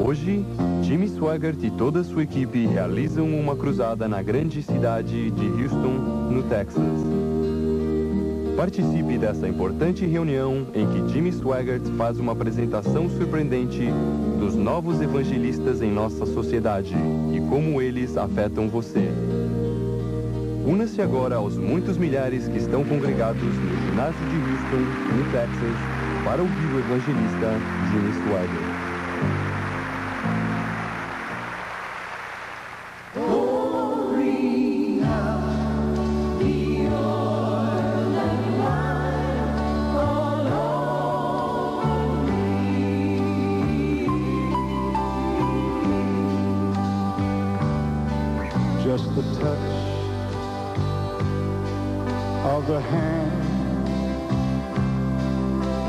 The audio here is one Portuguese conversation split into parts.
Hoje, Jimmy Swaggart e toda a sua equipe realizam uma cruzada na grande cidade de Houston, no Texas. Participe dessa importante reunião em que Jimmy Swaggart faz uma apresentação surpreendente dos novos evangelistas em nossa sociedade e como eles afetam você. Una-se agora aos muitos milhares que estão congregados no ginásio de Houston, no Texas, para ouvir o evangelista Jimmy Swaggart. Just the touch of the hand,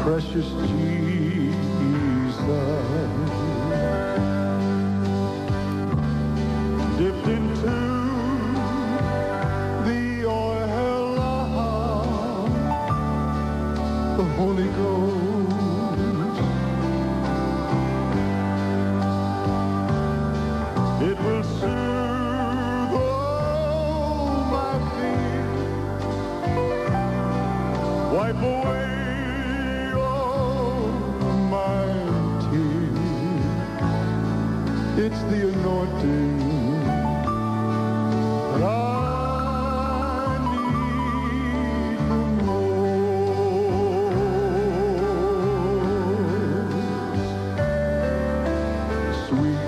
precious Jesus, dipped into the oil of the Holy Ghost. It will soothe all my fears, wipe away all my tears. It's the anointing that I need the most. Sweet,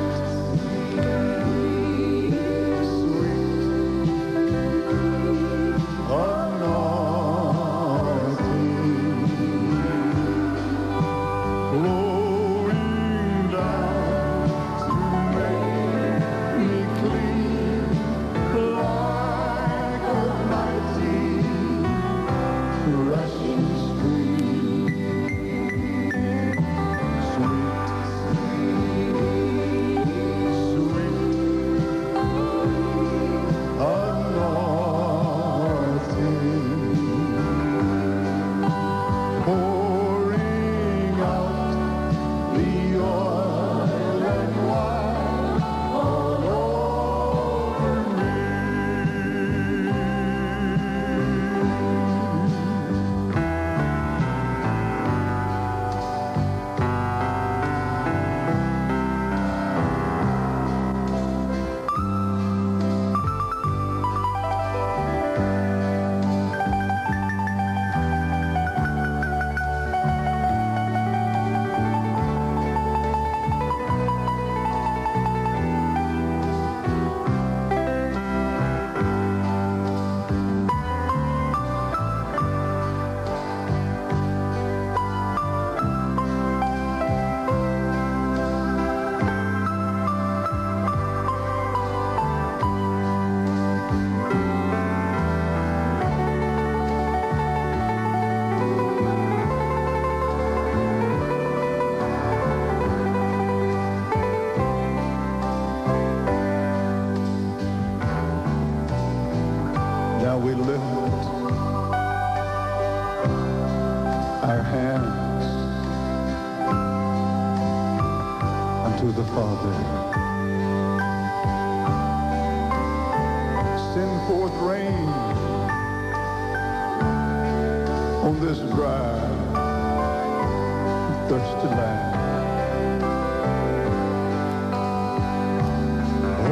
now we lift our hands unto the Father. Send forth rain on this dry, thirsty land.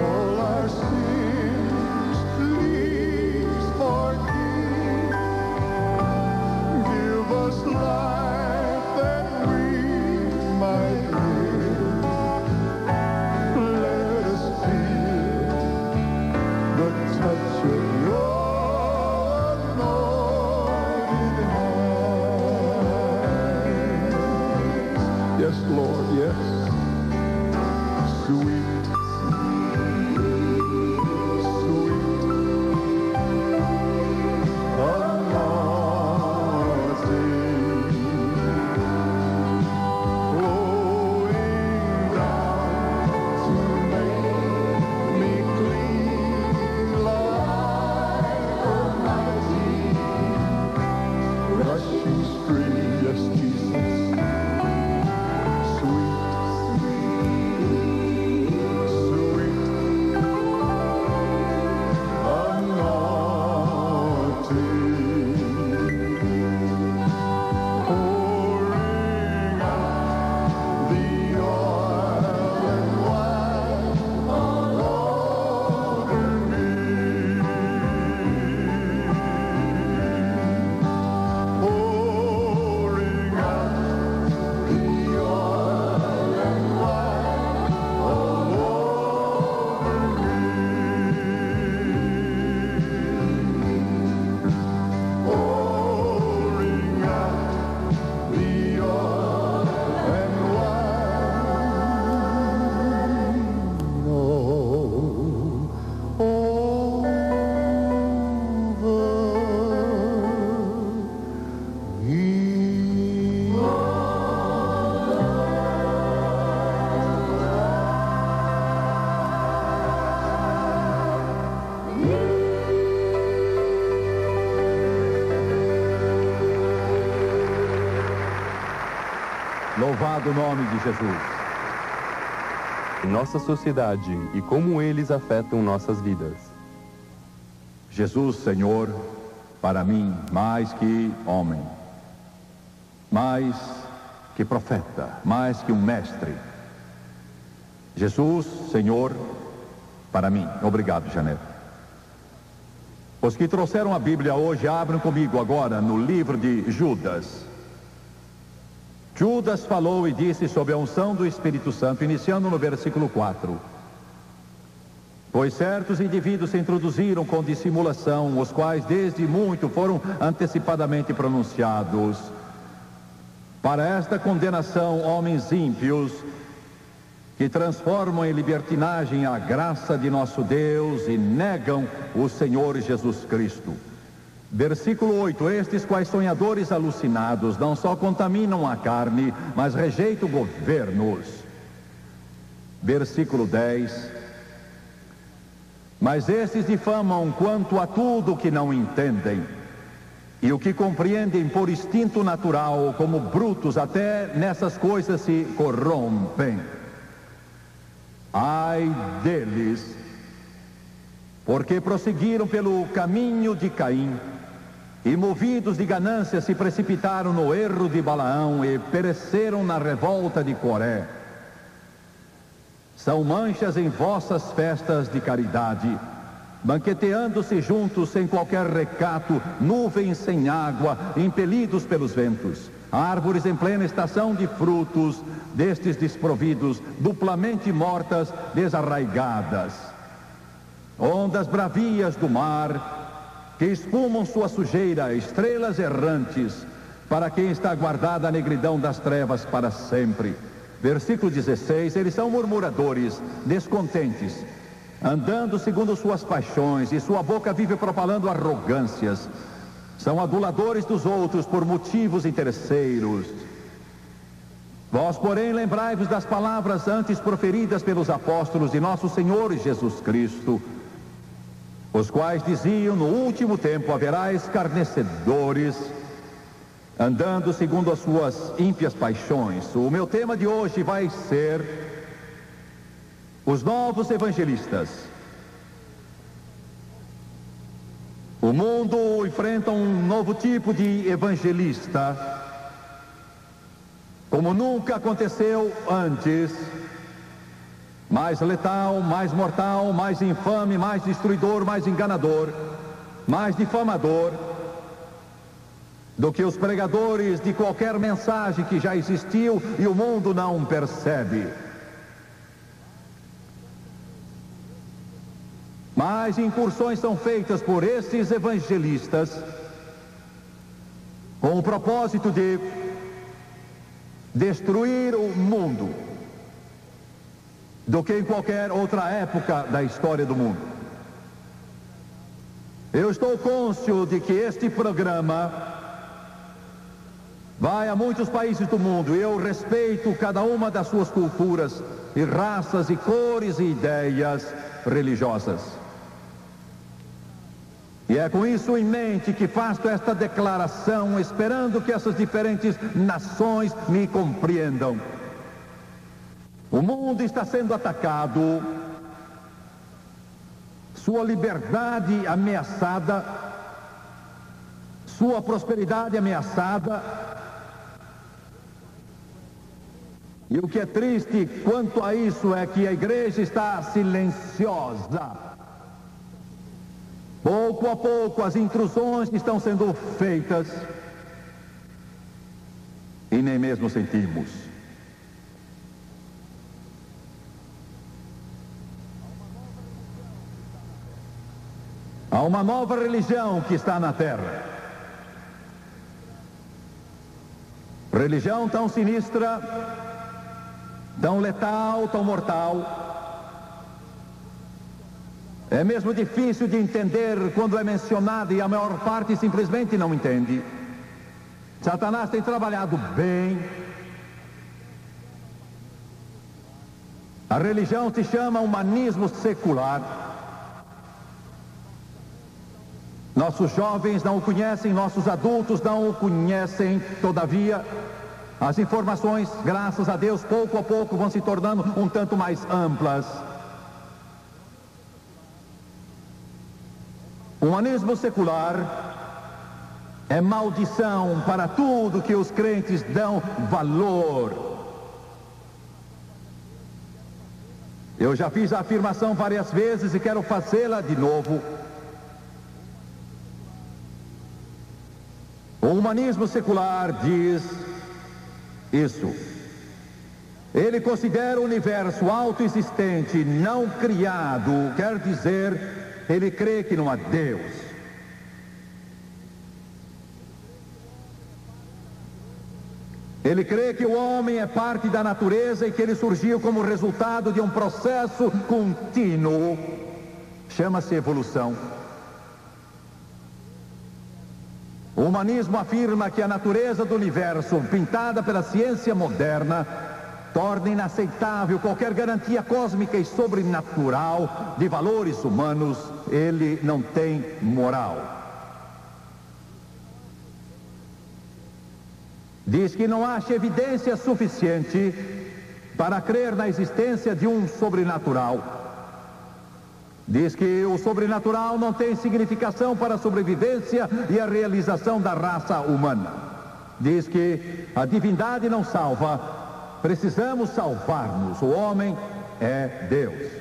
All our sins, please forgive. Give us life that we might live. Let us feel the touch of your anointed hand. Yes, Lord, yes. Sweet, sweet anointing, flowing down to make me clean like a mighty rushing stream. Yes, Jesus. Sweet Louvado o nome de Jesus. Em nossa sociedade e como eles afetam nossas vidas. Jesus, Senhor, para mim, mais que homem, mais que profeta, mais que um mestre. Jesus, Senhor, para mim. Obrigado, Janete. Os que trouxeram a Bíblia hoje, abram comigo agora no livro de Judas. Judas falou e disse sob a unção do Espírito Santo, iniciando no versículo 4. Pois certos indivíduos se introduziram com dissimulação, os quais desde muito foram antecipadamente pronunciados. Para esta condenação, homens ímpios, que transformam em libertinagem a graça de nosso Deus e negam o Senhor Jesus Cristo. Versículo 8, estes quais sonhadores alucinados não só contaminam a carne, mas rejeitam governos. Versículo 10, mas estes difamam quanto a tudo que não entendem, e o que compreendem por instinto natural, como brutos, até nessas coisas se corrompem. Ai deles, porque prosseguiram pelo caminho de Caim, e movidos de ganância se precipitaram no erro de Balaão e pereceram na revolta de Coré. São manchas em vossas festas de caridade, banqueteando-se juntos sem qualquer recato, nuvens sem água, impelidos pelos ventos, árvores em plena estação de frutos, destes desprovidos, duplamente mortas, desarraigadas. Ondas bravias do mar, que espumam sua sujeira, estrelas errantes, para quem está guardada a negridão das trevas para sempre. Versículo 16, eles são murmuradores, descontentes, andando segundo suas paixões, e sua boca vive propalando arrogâncias. São aduladores dos outros por motivos interesseiros. Vós, porém, lembrai-vos das palavras antes proferidas pelos apóstolos de nosso Senhor Jesus Cristo, os quais diziam, no último tempo haverá escarnecedores, andando segundo as suas ímpias paixões. O meu tema de hoje vai ser os novos evangelistas. O mundo enfrenta um novo tipo de evangelista, como nunca aconteceu antes. Mais letal, mais mortal, mais infame, mais destruidor, mais enganador, mais difamador do que os pregadores de qualquer mensagem que já existiu e o mundo não percebe. Mas incursões são feitas por esses evangelistas com o propósito de destruir o mundo do que em qualquer outra época da história do mundo. Eu estou cônscio de que este programa vai a muitos países do mundo, e eu respeito cada uma das suas culturas e raças e cores e ideias religiosas. E é com isso em mente que faço esta declaração, esperando que essas diferentes nações me compreendam. O mundo está sendo atacado, sua liberdade ameaçada, sua prosperidade ameaçada. E o que é triste quanto a isso é que a igreja está silenciosa. Pouco a pouco as intrusões estão sendo feitas e nem mesmo sentimos. Há uma nova religião que está na terra. Religião tão sinistra, tão letal, tão mortal. É mesmo difícil de entender quando é mencionada, e a maior parte simplesmente não entende. Satanás tem trabalhado bem. A religião se chama humanismo secular. Nossos jovens não o conhecem, nossos adultos não o conhecem, todavia, As informações, graças a Deus, pouco a pouco vão se tornando um tanto mais amplas. O humanismo secular é maldição para tudo que os crentes dão valor. Eu já fiz a afirmação várias vezes e quero fazê-la de novo. O humanismo secular diz isso. Ele considera o universo autoexistente, não criado, quer dizer, ele crê que não há Deus. Ele crê que o homem é parte da natureza e que ele surgiu como resultado de um processo contínuo. Chama-se evolução. O humanismo afirma que a natureza do universo, pintada pela ciência moderna, torna inaceitável qualquer garantia cósmica e sobrenatural de valores humanos. Ele não tem moral. Diz que não acha evidência suficiente para crer na existência de um sobrenatural. Diz que o sobrenatural não tem significação para a sobrevivência e a realização da raça humana. Diz que a divindade não salva, precisamos salvar-nos. O homem é Deus.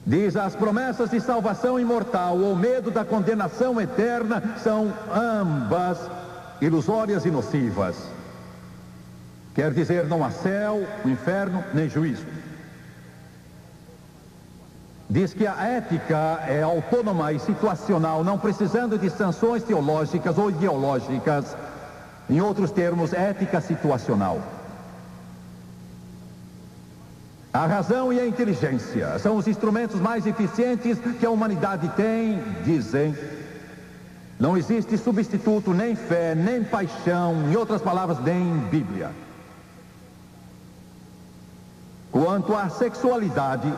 Diz: as promessas de salvação imortal ou medo da condenação eterna são ambas ilusórias e nocivas. Quer dizer, não há céu, inferno, nem juízo. Diz que a ética é autônoma e situacional, não precisando de sanções teológicas ou ideológicas. Em outros termos, ética situacional. A razão e a inteligência são os instrumentos mais eficientes que a humanidade tem, dizem. Não existe substituto, nem fé, nem paixão, em outras palavras, nem Bíblia. Quanto à sexualidade,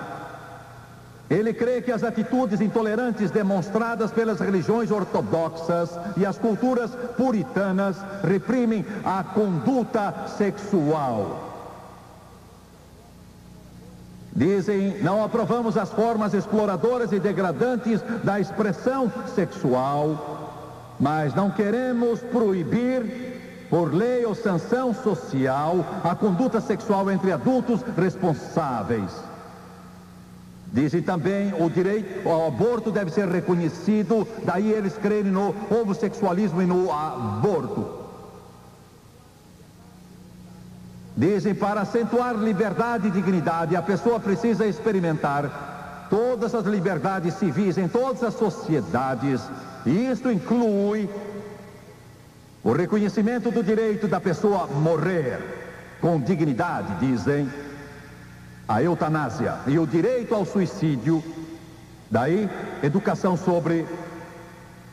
ele crê que as atitudes intolerantes demonstradas pelas religiões ortodoxas e as culturas puritanas reprimem a conduta sexual. Dizem: não aprovamos as formas exploradoras e degradantes da expressão sexual, mas não queremos proibir, por lei ou sanção social, a conduta sexual entre adultos responsáveis. Dizem também: o direito ao aborto deve ser reconhecido, daí eles crerem no homossexualismo e no aborto. Dizem: para acentuar liberdade e dignidade, a pessoa precisa experimentar todas as liberdades civis em todas as sociedades, e isto inclui o reconhecimento do direito da pessoa morrer com dignidade, dizem, a eutanásia e o direito ao suicídio. Daí, educação sobre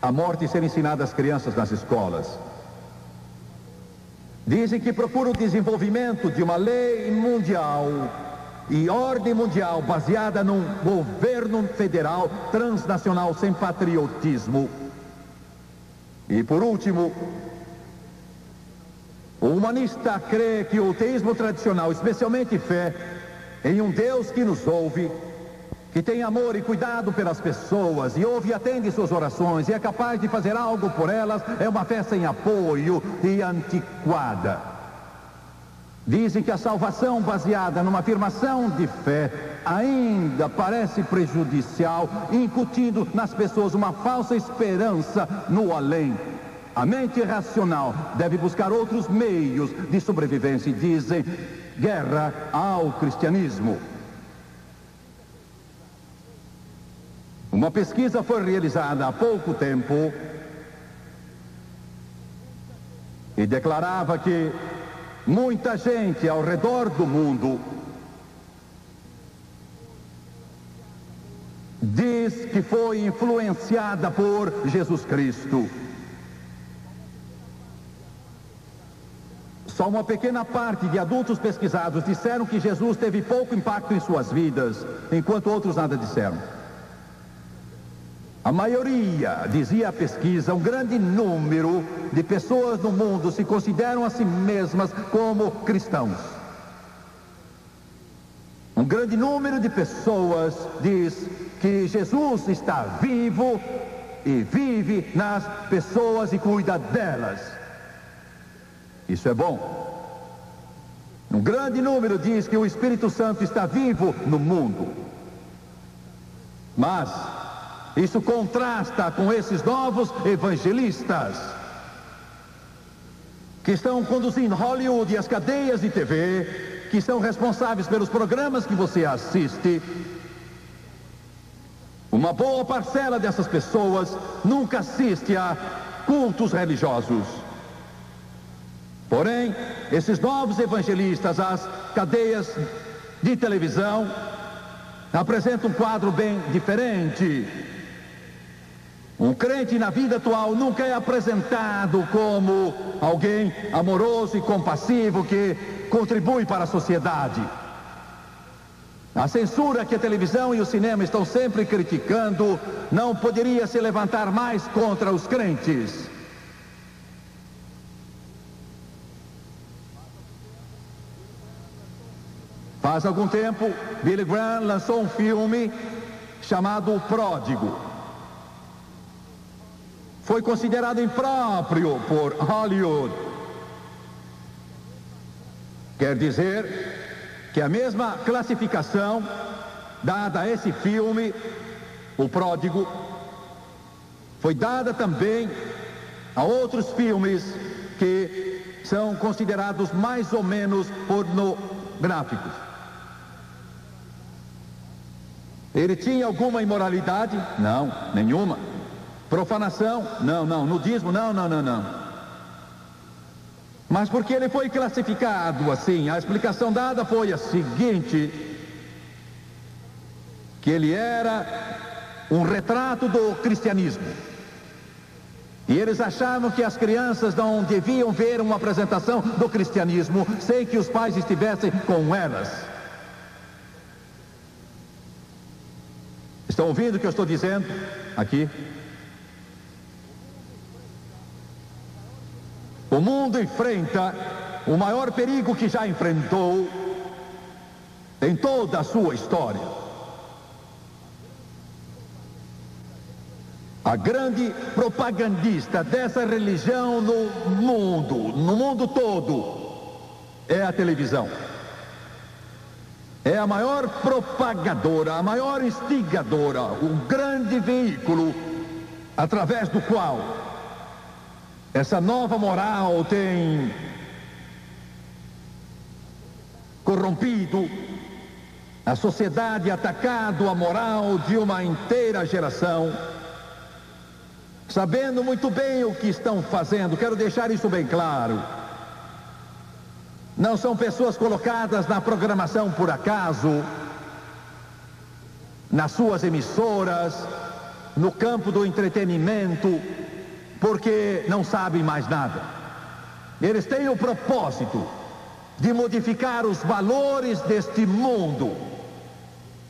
a morte ser ensinada às crianças nas escolas. Dizem que procura o desenvolvimento de uma lei mundial e ordem mundial baseada num governo federal transnacional sem patriotismo. E por último, o humanista crê que o teísmo tradicional, especialmente fé em um Deus que nos ouve, que tem amor e cuidado pelas pessoas e ouve e atende suas orações e é capaz de fazer algo por elas, é uma fé sem apoio e antiquada. Dizem que a salvação baseada numa afirmação de fé ainda parece prejudicial, incutindo nas pessoas uma falsa esperança no além. A mente racional deve buscar outros meios de sobrevivência e dizem: guerra ao cristianismo. Uma pesquisa foi realizada há pouco tempo e declarava que muita gente ao redor do mundo diz que foi influenciada por Jesus Cristo. Só uma pequena parte de adultos pesquisados disseram que Jesus teve pouco impacto em suas vidas, enquanto outros nada disseram. A maioria, dizia a pesquisa, um grande número de pessoas no mundo se consideram a si mesmas como cristãos. Um grande número de pessoas diz que Jesus está vivo e vive nas pessoas e cuida delas. Isso é bom. Um grande número diz que o Espírito Santo está vivo no mundo. Mas isso contrasta com esses novos evangelistas que estão conduzindo Hollywood e as cadeias de TV, que são responsáveis pelos programas que você assiste. Uma boa parcela dessas pessoas nunca assiste a cultos religiosos. Porém, esses novos evangelistas, as cadeias de televisão, apresentam um quadro bem diferente. Um crente na vida atual nunca é apresentado como alguém amoroso e compassivo que contribui para a sociedade. A censura que a televisão e o cinema estão sempre criticando não poderia se levantar mais contra os crentes. Faz algum tempo, Billy Graham lançou um filme chamado O Pródigo. Foi considerado impróprio por Hollywood. Quer dizer que a mesma classificação dada a esse filme, O Pródigo, foi dada também a outros filmes que são considerados mais ou menos pornográficos. Ele tinha alguma imoralidade? Não, nenhuma. Profanação? Não. Nudismo? Não. Mas porque ele foi classificado assim, a explicação dada foi a seguinte: que ele era um retrato do cristianismo. E eles achavam que as crianças não deviam ver uma apresentação do cristianismo sem que os pais estivessem com elas. Estão ouvindo o que eu estou dizendo aqui? O mundo enfrenta o maior perigo que já enfrentou em toda a sua história. A grande propagandista dessa religião no mundo todo, é a televisão. É a maior propagadora, a maior instigadora, um grande veículo através do qual essa nova moral tem corrompido a sociedade, atacado a moral de uma inteira geração, sabendo muito bem o que estão fazendo. Quero deixar isso bem claro. Não são pessoas colocadas na programação por acaso, nas suas emissoras, no campo do entretenimento, porque não sabem mais nada. Eles têm o propósito de modificar os valores deste mundo.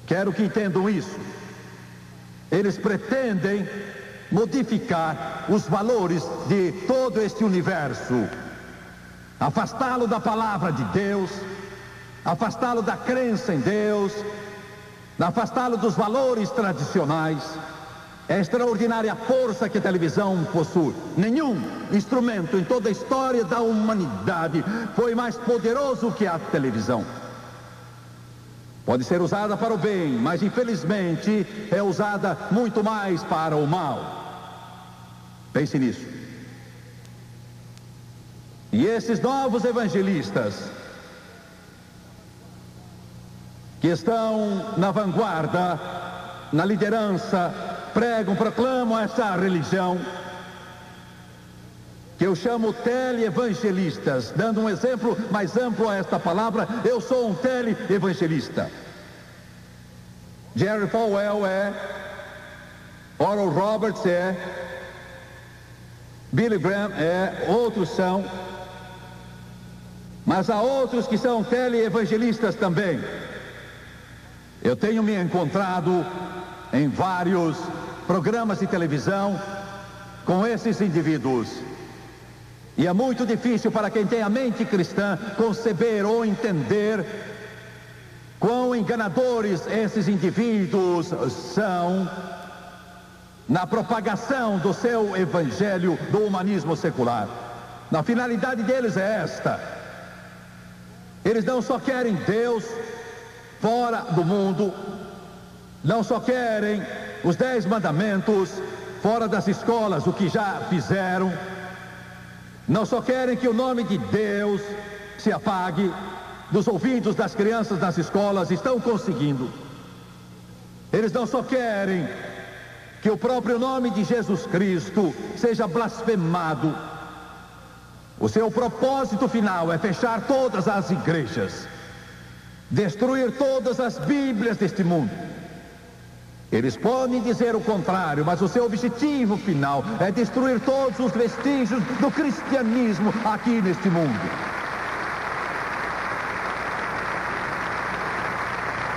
Quero que entendam isso. Eles pretendem modificar os valores de todo este universo, afastá-lo da palavra de Deus, afastá-lo da crença em Deus, afastá-lo dos valores tradicionais. É a extraordinária força que a televisão possui. Nenhum instrumento em toda a história da humanidade foi mais poderoso que a televisão. Pode ser usada para o bem, mas infelizmente é usada muito mais para o mal. Pense nisso. E esses novos evangelistas que estão na vanguarda, na liderança, pregam, proclamam essa religião que eu chamo teleevangelistas. Dando um exemplo mais amplo a esta palavra, eu sou um teleevangelista. Jerry Falwell é, Oral Roberts é, Billy Graham é, outros são, mas há outros que são teleevangelistas também. Eu tenho me encontrado em vários programas de televisão com esses indivíduos. E é muito difícil para quem tem a mente cristã conceber ou entender quão enganadores esses indivíduos são na propagação do seu evangelho do humanismo secular. A finalidade deles é esta: eles não só querem Deus fora do mundo, não só querem os 10 mandamentos fora das escolas, o que já fizeram, não só querem que o nome de Deus se apague dos ouvidos das crianças nas escolas, estão conseguindo. Eles não só querem que o próprio nome de Jesus Cristo seja blasfemado. O seu propósito final é fechar todas as igrejas, destruir todas as Bíblias deste mundo. Eles podem dizer o contrário, mas o seu objetivo final é destruir todos os vestígios do cristianismo aqui neste mundo.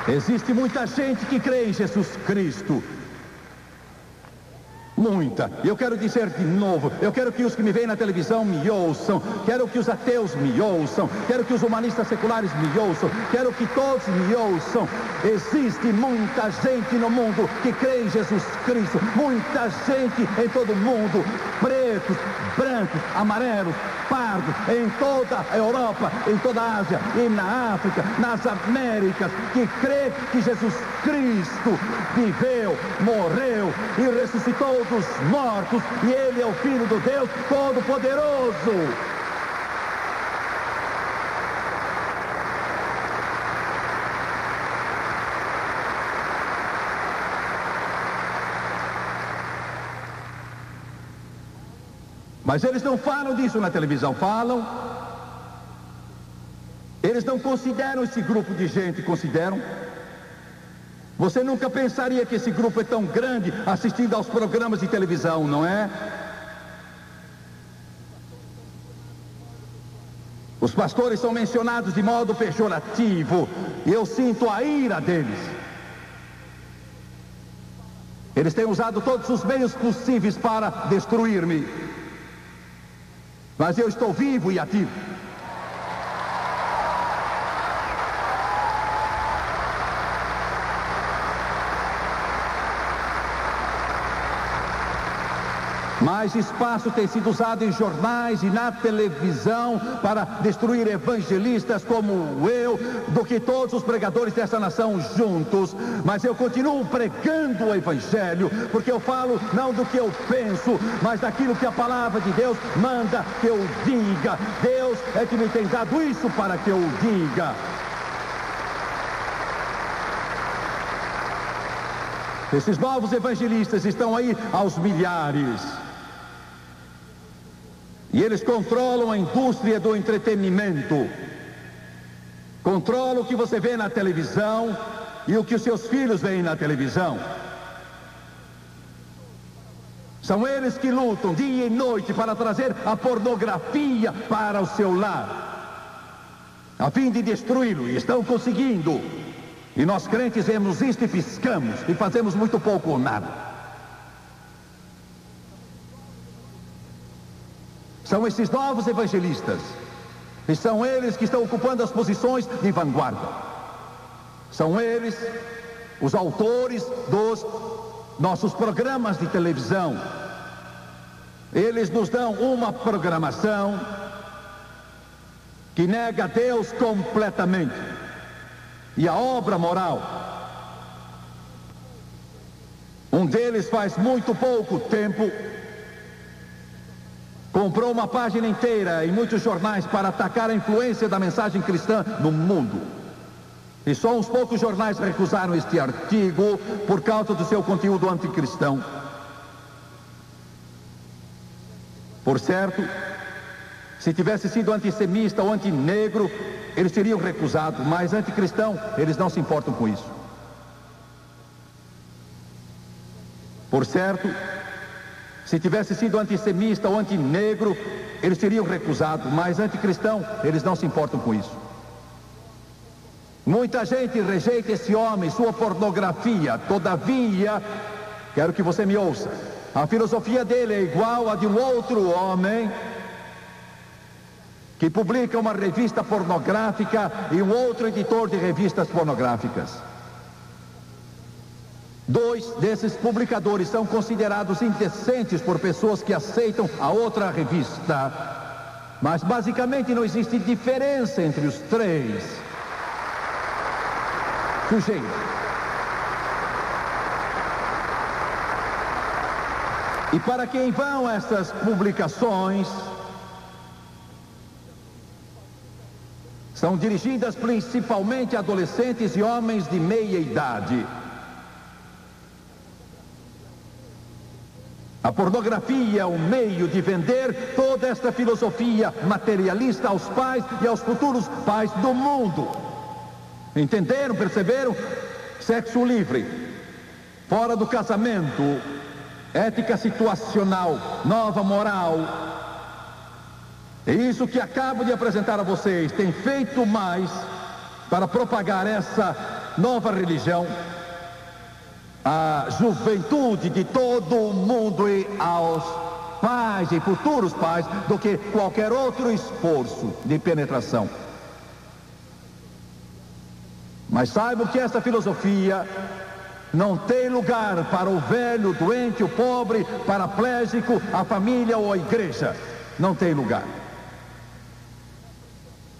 Existe muita gente que crê em Jesus Cristo. Muita. Eu quero dizer de novo, eu quero que os que me veem na televisão me ouçam, quero que os ateus me ouçam, quero que os humanistas seculares me ouçam, quero que todos me ouçam. Existe muita gente no mundo que crê em Jesus Cristo, muita gente em todo o mundo, pretos, brancos, amarelos, pardos, em toda a Europa, em toda a Ásia e na África, nas Américas, que crê que Jesus Cristo viveu, morreu e ressuscitou dos mortos, e Ele é o Filho do Deus Todo-Poderoso. Mas eles não falam disso na televisão, falam. Eles não consideram esse grupo de gente, consideram? Você nunca pensaria que esse grupo é tão grande assistindo aos programas de televisão, não é? Os pastores são mencionados de modo pejorativo e eu sinto a ira deles. Eles têm usado todos os meios possíveis para destruir-me. Mas eu estou vivo e ativo. Mais espaço tem sido usado em jornais e na televisão para destruir evangelistas como eu do que todos os pregadores dessa nação juntos. Mas eu continuo pregando o evangelho, porque eu falo não do que eu penso, mas daquilo que a palavra de Deus manda que eu diga. Deus é que me tem dado isso para que eu diga. Esses novos evangelistas estão aí aos milhares. E eles controlam a indústria do entretenimento. Controlam o que você vê na televisão e o que os seus filhos veem na televisão. São eles que lutam dia e noite para trazer a pornografia para o seu lar, a fim de destruí-lo, e estão conseguindo. E nós crentes vemos isto e piscamos, e fazemos muito pouco ou nada. São esses novos evangelistas, e são eles que estão ocupando as posições de vanguarda. São eles os autores dos nossos programas de televisão. Eles nos dão uma programação que nega Deus completamente e a obra moral. Um deles faz muito pouco tempo comprou uma página inteira em muitos jornais para atacar a influência da mensagem cristã no mundo. E só uns poucos jornais recusaram este artigo por causa do seu conteúdo anticristão. Por certo, se tivesse sido antissemita ou antinegro, eles teriam recusado, mas anticristão, eles não se importam com isso. Por certo, se tivesse sido antissemita ou antinegro, eles teriam recusado, mas anticristão, eles não se importam com isso. Muita gente rejeita esse homem, sua pornografia. Todavia, quero que você me ouça. A filosofia dele é igual a de um outro homem que publica uma revista pornográfica e um outro editor de revistas pornográficas. Dois desses publicadores são considerados indecentes por pessoas que aceitam a outra revista. Mas basicamente não existe diferença entre os três sujeitos. E para quem vão essas publicações, são dirigidas principalmente a adolescentes e homens de meia idade. A pornografia é um meio de vender toda esta filosofia materialista aos pais e aos futuros pais do mundo. Entenderam? Perceberam? Sexo livre, fora do casamento, ética situacional, nova moral. É isso que acabo de apresentar a vocês. Tem feito mais para propagar essa nova religião à juventude de todo o mundo e aos pais e futuros pais do que qualquer outro esforço de penetração. Mas saibam que essa filosofia não tem lugar para o velho, doente, o pobre, paraplégico, a família ou a igreja. Não tem lugar.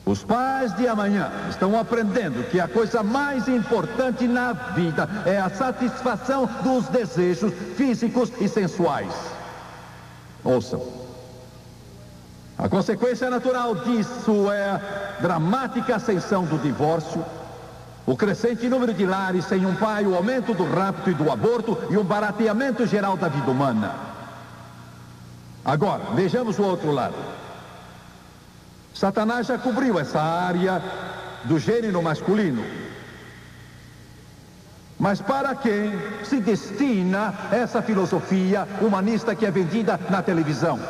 Os pais de amanhã estão aprendendo que a coisa mais importante na vida é a satisfação dos desejos físicos e sensuais. Ouçam. A consequência natural disso é a dramática ascensão do divórcio, o crescente número de lares sem um pai, o aumento do rapto e do aborto e o barateamento geral da vida humana. Agora, vejamos o outro lado. Satanás já cobriu essa área do gênero masculino. Mas para quem se destina essa filosofia humanista que é vendida na televisão?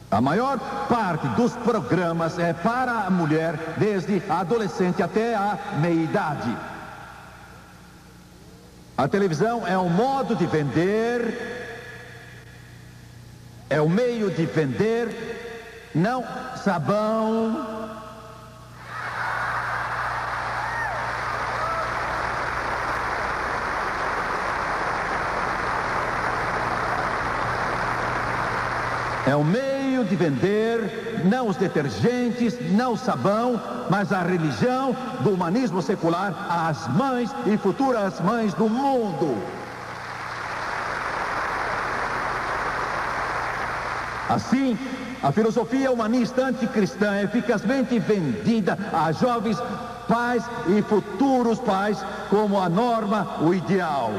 A maior parte dos programas é para a mulher, desde a adolescente até a meia-idade. A televisão é um modo de vender, é um meio de vender, não sabão, é um meio de vender não os detergentes, não o sabão, mas a religião do humanismo secular às mães e futuras mães do mundo. Assim, a filosofia humanista anticristã é eficazmente vendida a jovens pais e futuros pais como a norma, o ideal.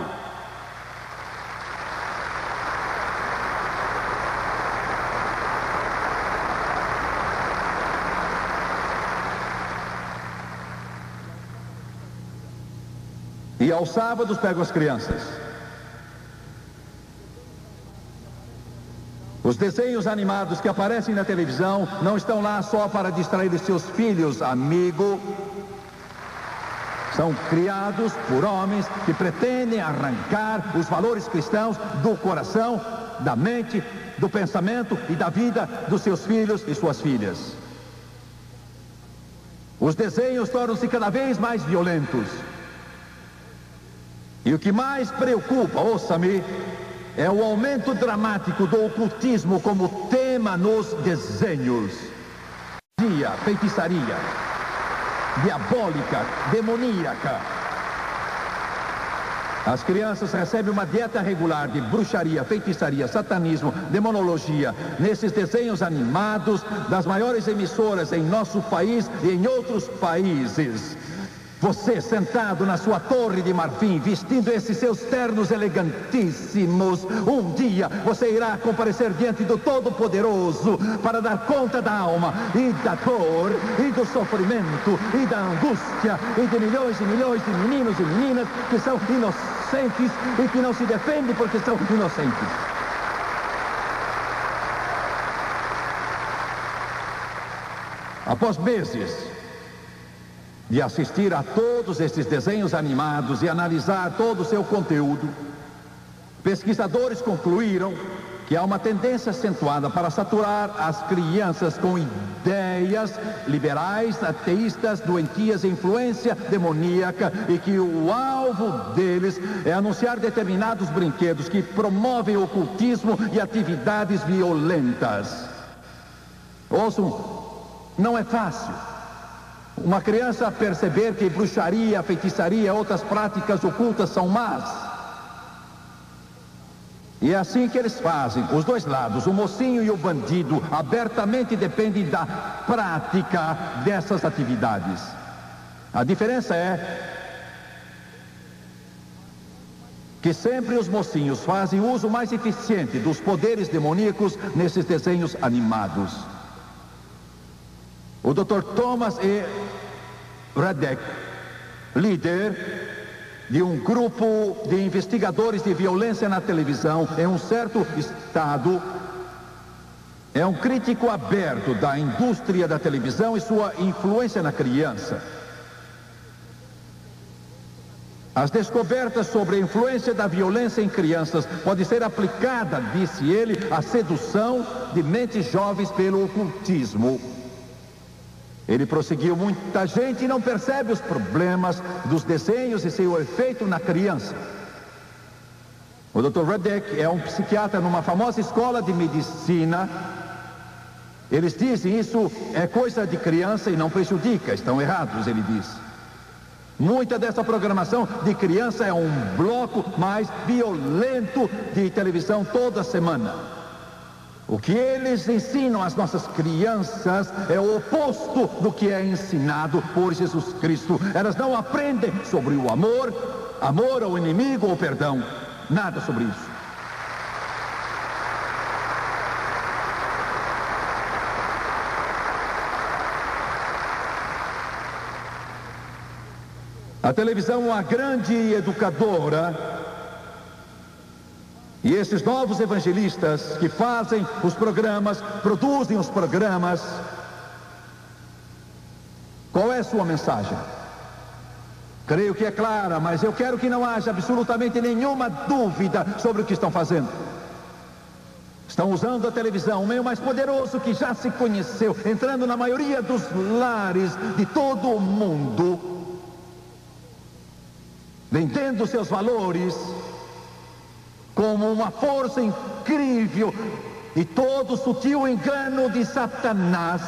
E aos sábados pego as crianças. Os desenhos animados que aparecem na televisão não estão lá só para distrair os seus filhos, amigo. São criados por homens que pretendem arrancar os valores cristãos do coração, da mente, do pensamento e da vida dos seus filhos e suas filhas. Os desenhos tornam-se cada vez mais violentos. E o que mais preocupa, ouça-me, é o aumento dramático do ocultismo como tema nos desenhos. Feitiçaria, diabólica, demoníaca. As crianças recebem uma dieta regular de bruxaria, feitiçaria, satanismo, demonologia, nesses desenhos animados das maiores emissoras em nosso país e em outros países. Você sentado na sua torre de marfim, vestindo esses seus ternos elegantíssimos, um dia você irá comparecer diante do Todo-Poderoso para dar conta da alma e da dor e do sofrimento e da angústia e de milhões e milhões de meninos e meninas que são inocentes e que não se defendem porque são inocentes. Após meses de assistir a todos esses desenhos animados e analisar todo o seu conteúdo, pesquisadores concluíram que há uma tendência acentuada para saturar as crianças com ideias liberais, ateístas, doentias e influência demoníaca, e que o alvo deles é anunciar determinados brinquedos que promovem ocultismo e atividades violentas. Ouçam, não é fácil uma criança perceber que bruxaria, feitiçaria e outras práticas ocultas são más. E é assim que eles fazem, os dois lados, o mocinho e o bandido, abertamente dependem da prática dessas atividades. A diferença é que sempre os mocinhos fazem uso mais eficiente dos poderes demoníacos nesses desenhos animados. O Dr. Thomas E. Radek, líder de um grupo de investigadores de violência na televisão em um certo estado, é um crítico aberto da indústria da televisão e sua influência na criança. As descobertas sobre a influência da violência em crianças podem ser aplicadas, disse ele, à sedução de mentes jovens pelo ocultismo. Ele prosseguiu: muita gente não percebe os problemas dos desenhos e seu efeito na criança. O Dr. Radek é um psiquiatra numa famosa escola de medicina. Eles dizem isso é coisa de criança e não prejudica. Estão errados, ele diz. Muita dessa programação de criança é um bloco mais violento de televisão toda semana. O que eles ensinam às nossas crianças é o oposto do que é ensinado por Jesus Cristo. Elas não aprendem sobre o amor ao inimigo ou perdão. Nada sobre isso. A televisão é uma grande educadora. E esses novos evangelistas que fazem os programas, produzem os programas, qual é a sua mensagem? Creio que é clara, mas eu quero que não haja absolutamente nenhuma dúvida sobre o que estão fazendo. Estão usando a televisão, o meio mais poderoso que já se conheceu, entrando na maioria dos lares de todo o mundo, vendendo seus valores como uma força incrível e todo o sutil engano de Satanás.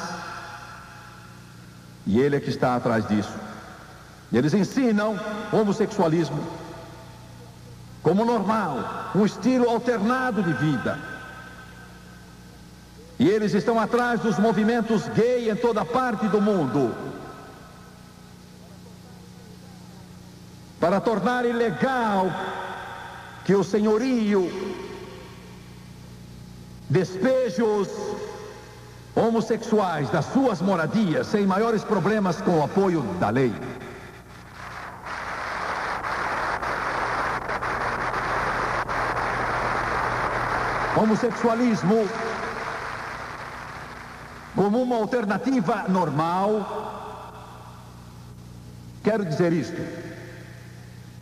E ele é que está atrás disso. Eles ensinam homossexualismo como normal, um estilo alternado de vida. E eles estão atrás dos movimentos gay em toda parte do mundo, para tornar ilegal que o senhorio despejos homossexuais das suas moradias sem maiores problemas com o apoio da lei. Homossexualismo como uma alternativa normal. Quero dizer isto: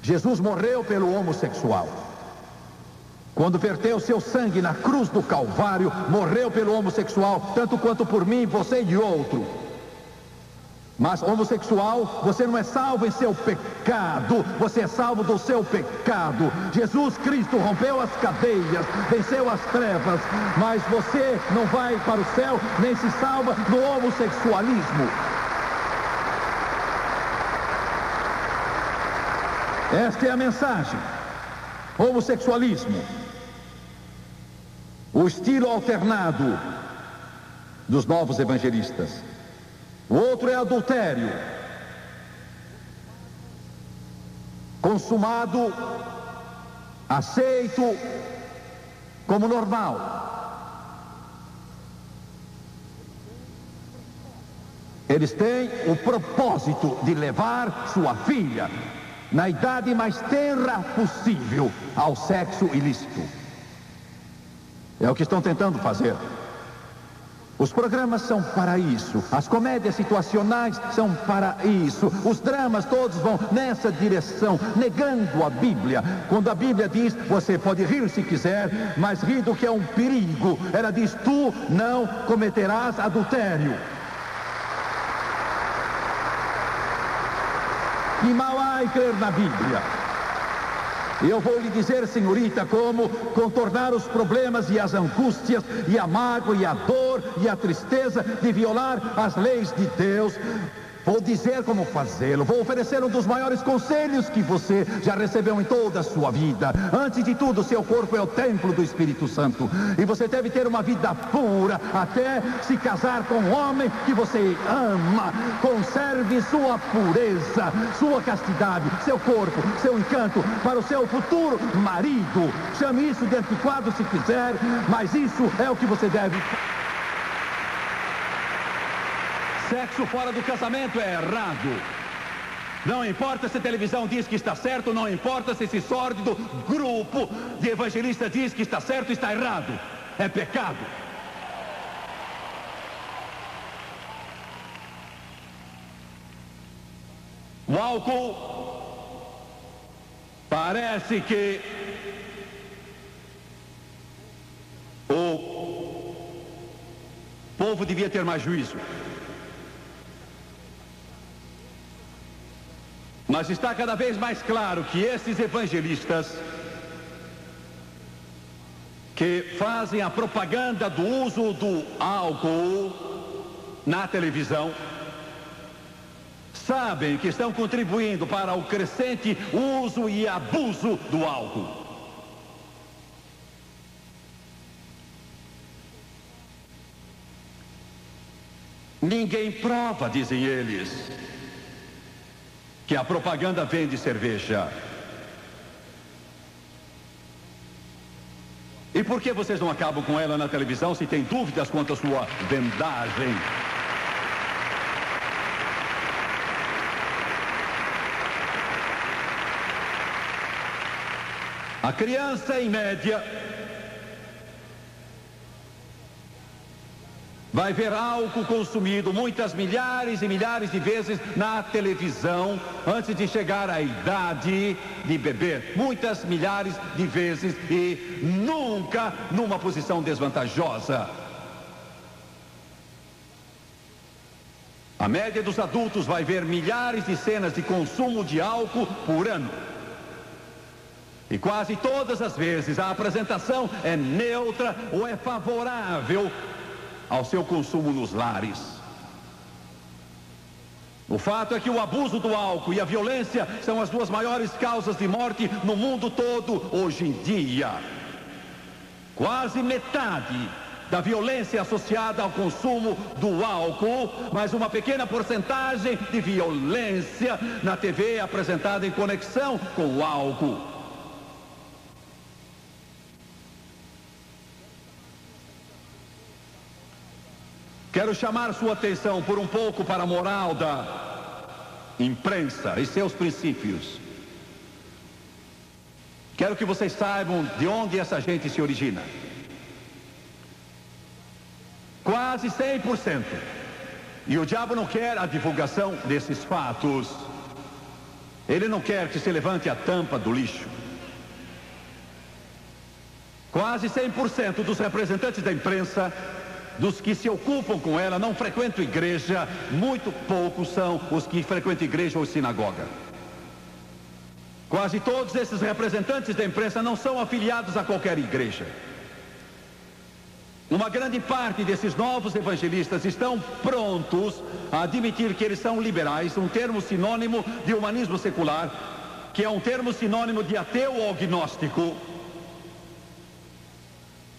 Jesus morreu pelo homossexual. Quando verteu seu sangue na cruz do Calvário, morreu pelo homossexual, tanto quanto por mim, você e outro. Mas homossexual, você não é salvo em seu pecado, você é salvo do seu pecado. Jesus Cristo rompeu as cadeias, venceu as trevas, mas você não vai para o céu, nem se salva do homossexualismo. Esta é a mensagem. Homossexualismo, o estilo alternado dos novos evangelistas. O outro é adultério, consumado, aceito como normal. Eles têm o propósito de levar sua filha, na idade mais tenra possível, ao sexo ilícito. É o que estão tentando fazer. Os programas são para isso, as comédias situacionais são para isso, os dramas todos vão nessa direção, negando a Bíblia. Quando a Bíblia diz, você pode rir se quiser, mas rir do que é um perigo. Ela diz, tu não cometerás adultério. E mal há em crer na Bíblia. Eu vou lhe dizer, senhorita, como contornar os problemas e as angústias, e a mágoa, e a dor, e a tristeza de violar as leis de Deus. Vou dizer como fazê-lo. Vou oferecer um dos maiores conselhos que você já recebeu em toda a sua vida. Antes de tudo, seu corpo é o templo do Espírito Santo. E você deve ter uma vida pura até se casar com um homem que você ama. Conserve sua pureza, sua castidade, seu corpo, seu encanto para o seu futuro marido. Chame isso de antiquado se quiser, mas isso é o que você deve. Sexo fora do casamento é errado. Não importa se a televisão diz que está certo, não importa se esse sórdido grupo de evangelistas diz que está certo, está errado. É pecado. O álcool parece que o povo devia ter mais juízo. Mas está cada vez mais claro que esses evangelistas que fazem a propaganda do uso do álcool na televisão sabem que estão contribuindo para o crescente uso e abuso do álcool. Ninguém prova, dizem eles, que a propaganda vende cerveja. E por que vocês não acabam com ela na televisão se tem dúvidas quanto à sua vendagem? A criança, em média, vai ver álcool consumido muitas milhares e milhares de vezes na televisão antes de chegar à idade de beber. Muitas milhares de vezes e nunca numa posição desvantajosa. A média dos adultos vai ver milhares de cenas de consumo de álcool por ano. E quase todas as vezes a apresentação é neutra ou é favorável ao seu consumo nos lares. O fato é que o abuso do álcool e a violência são as duas maiores causas de morte no mundo todo hoje em dia. Quase metade da violência associada ao consumo do álcool, mas uma pequena porcentagem de violência na TV apresentada em conexão com o álcool. Quero chamar sua atenção por um pouco para a moral da imprensa e seus princípios. Quero que vocês saibam de onde essa gente se origina. Quase 100%. E o diabo não quer a divulgação desses fatos. Ele não quer que se levante a tampa do lixo. Quase 100% dos representantes da imprensa, dos que se ocupam com ela, não frequentam igreja. Muito poucos são os que frequentam igreja ou sinagoga. Quase todos esses representantes da imprensa não são afiliados a qualquer igreja. Uma grande parte desses novos evangelistas estão prontos a admitir que eles são liberais, um termo sinônimo de humanismo secular, que é um termo sinônimo de ateu ou agnóstico.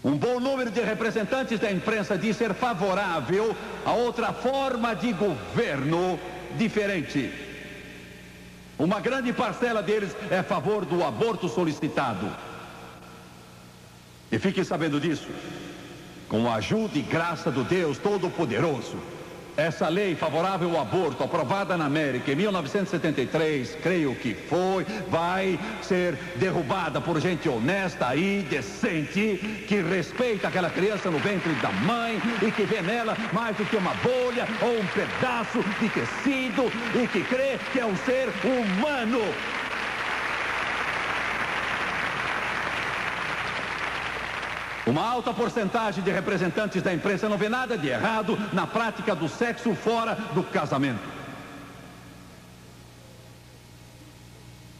Um bom número de representantes da imprensa diz ser favorável a outra forma de governo diferente. Uma grande parcela deles é a favor do aborto solicitado. E fiquem sabendo disso. Com a ajuda e graça do Deus Todo-Poderoso, Essa lei favorável ao aborto, aprovada na América em 1973, creio que foi, vai ser derrubada por gente honesta e decente, que respeita aquela criança no ventre da mãe e que vê nela mais do que uma bolha ou um pedaço de tecido e que crê que é um ser humano. Uma alta porcentagem de representantes da imprensa não vê nada de errado na prática do sexo fora do casamento.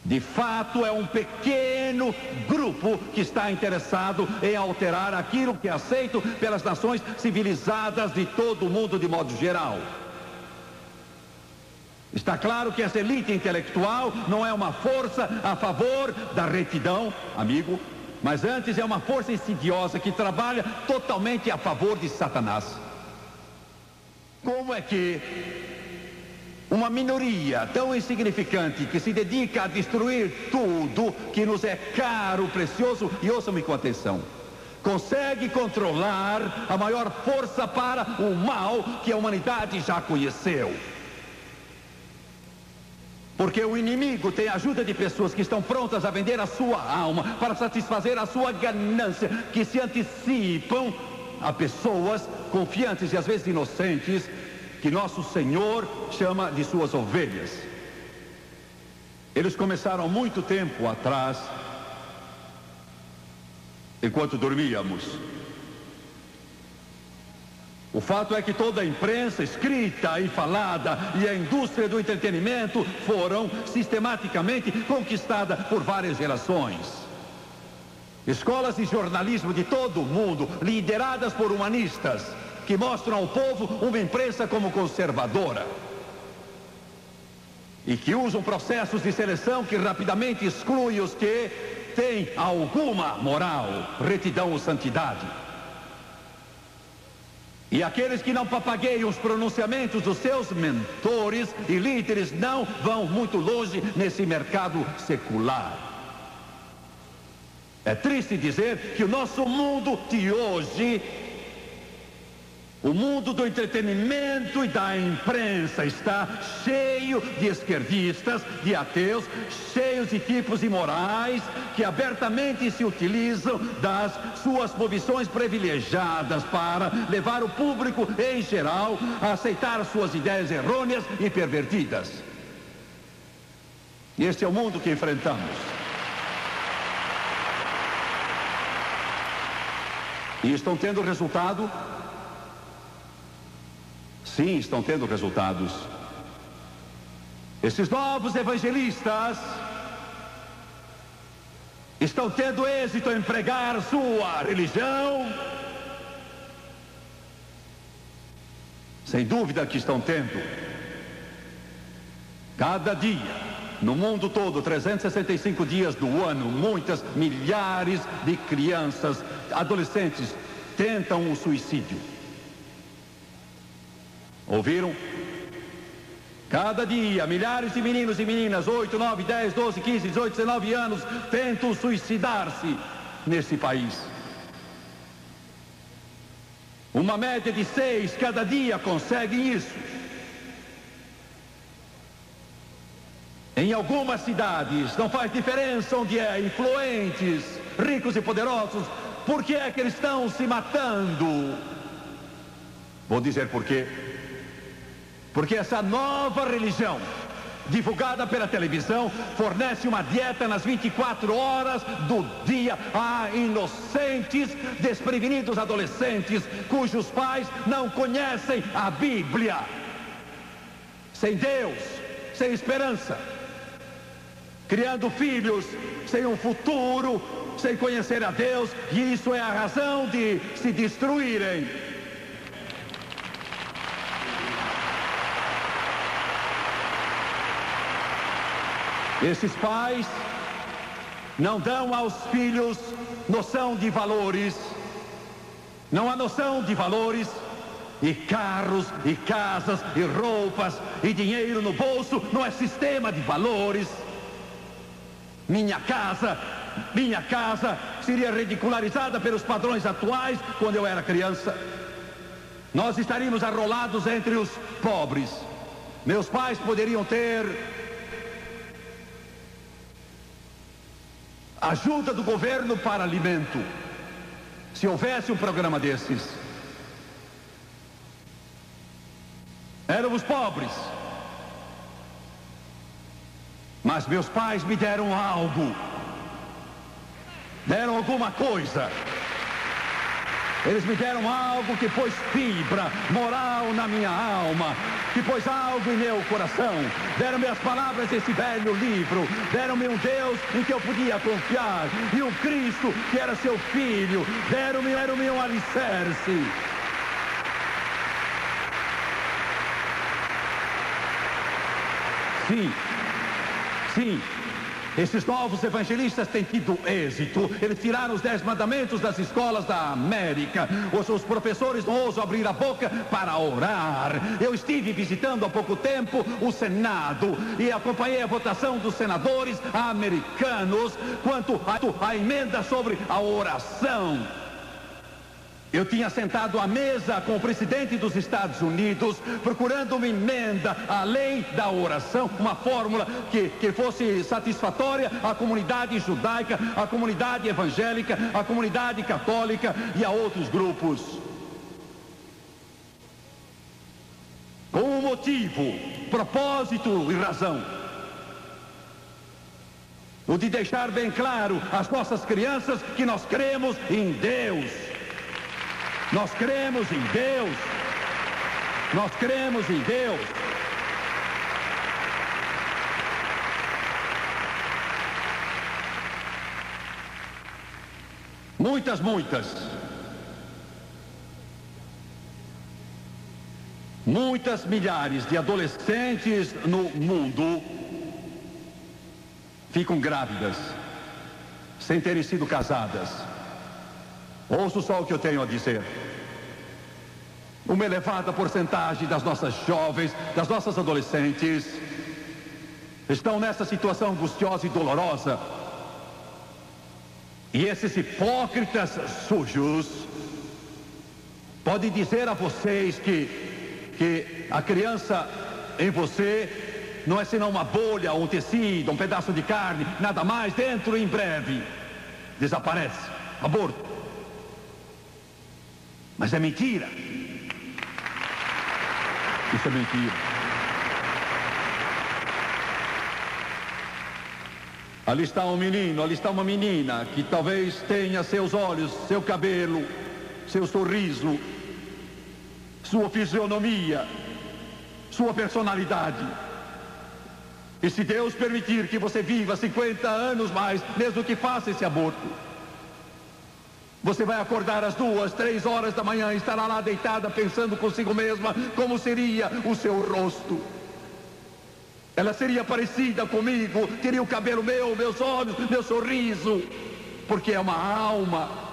De fato, é um pequeno grupo que está interessado em alterar aquilo que é aceito pelas nações civilizadas de todo o mundo de modo geral. Está claro que essa elite intelectual não é uma força a favor da retidão, amigo, mas antes é uma força insidiosa que trabalha totalmente a favor de Satanás. Como é que uma minoria tão insignificante que se dedica a destruir tudo que nos é caro, precioso, e ouçam-me com atenção, consegue controlar a maior força para o mal que a humanidade já conheceu? Porque o inimigo tem a ajuda de pessoas que estão prontas a vender a sua alma para satisfazer a sua ganância, que se antecipam a pessoas confiantes e às vezes inocentes, que nosso Senhor chama de suas ovelhas. Eles começaram muito tempo atrás, enquanto dormíamos. O fato é que toda a imprensa escrita e falada e a indústria do entretenimento foram sistematicamente conquistadas por várias gerações. Escolas de jornalismo de todo o mundo, lideradas por humanistas, que mostram ao povo uma imprensa como conservadora e que usam processos de seleção que rapidamente excluem os que têm alguma moral, retidão ou santidade. E aqueles que não papagueiam os pronunciamentos dos seus mentores e líderes não vão muito longe nesse mercado secular. É triste dizer que o nosso mundo de hoje, o mundo do entretenimento e da imprensa, está cheio de esquerdistas, de ateus, cheios de tipos imorais que abertamente se utilizam das suas posições privilegiadas para levar o público em geral a aceitar suas ideias errôneas e pervertidas. E este é o mundo que enfrentamos. E estão tendo resultado? Sim, estão tendo resultados. Esses novos evangelistas estão tendo êxito em pregar sua religião. Sem dúvida que estão tendo. Cada dia, no mundo todo, 365 dias do ano, muitas milhares de crianças, adolescentes, tentam o suicídio. Ouviram? Cada dia, milhares de meninos e meninas, 8, 9, 10, 12, 15, 18, 19 anos, tentam suicidar-se nesse país. Uma média de 6 cada dia conseguem isso. Em algumas cidades, não faz diferença onde é, influentes, ricos e poderosos, por que é que eles estão se matando? Vou dizer por quê. Porque essa nova religião, divulgada pela televisão, fornece uma dieta nas 24 horas do dia a inocentes, desprevenidos adolescentes, cujos pais não conhecem a Bíblia. Sem Deus, sem esperança. Criando filhos sem um futuro, sem conhecer a Deus, e isso é a razão de se destruírem. Esses pais não dão aos filhos noção de valores, não há noção de valores, e carros, e casas, e roupas, e dinheiro no bolso, não é sistema de valores. Minha casa seria ridicularizada pelos padrões atuais quando eu era criança. nós estaríamos arrolados entre os pobres. Meus pais poderiam ter ajuda do governo para alimento, se houvesse um programa desses. Éramos pobres, mas meus pais me deram algo, deram alguma coisa. Eles me deram algo que pôs fibra moral na minha alma, que pôs algo em meu coração. Deram-me as palavras desse velho livro, deram-me um Deus em que eu podia confiar, e um Cristo que era seu filho, deram-me um alicerce. Sim, esses novos evangelistas têm tido êxito. Eles tiraram os 10 mandamentos das escolas da América. Os professores não ousam abrir a boca para orar. Eu estive visitando há pouco tempo o Senado e acompanhei a votação dos senadores americanos quanto à emenda sobre a oração. Eu tinha sentado à mesa com o presidente dos Estados Unidos, procurando uma emenda à lei da oração, uma fórmula que fosse satisfatória à comunidade judaica, à comunidade evangélica, à comunidade católica e a outros grupos. Com um motivo, propósito e razão. O de deixar bem claro às nossas crianças que nós cremos em Deus. Nós cremos em Deus. Nós cremos em Deus. Muitas milhares de adolescentes no mundo ficam grávidas, sem terem sido casadas. Ouço só o que eu tenho a dizer. Uma elevada porcentagem das nossas jovens, das nossas adolescentes, estão nessa situação angustiosa e dolorosa. E esses hipócritas sujos podem dizer a vocês que a criança em você não é senão uma bolha, um tecido, um pedaço de carne, nada mais, dentro em breve desaparece, aborto. Mas é mentira. Isso é mentira. Ali está um menino, ali está uma menina que talvez tenha seus olhos, seu cabelo, seu sorriso, sua fisionomia, sua personalidade. E se Deus permitir que você viva 50 anos mais, mesmo que faça esse aborto, você vai acordar às 2, 3 horas da manhã e estará lá deitada pensando consigo mesma como seria o seu rosto. Ela seria parecida comigo, teria o cabelo meu, meus olhos, meu sorriso, porque é uma alma.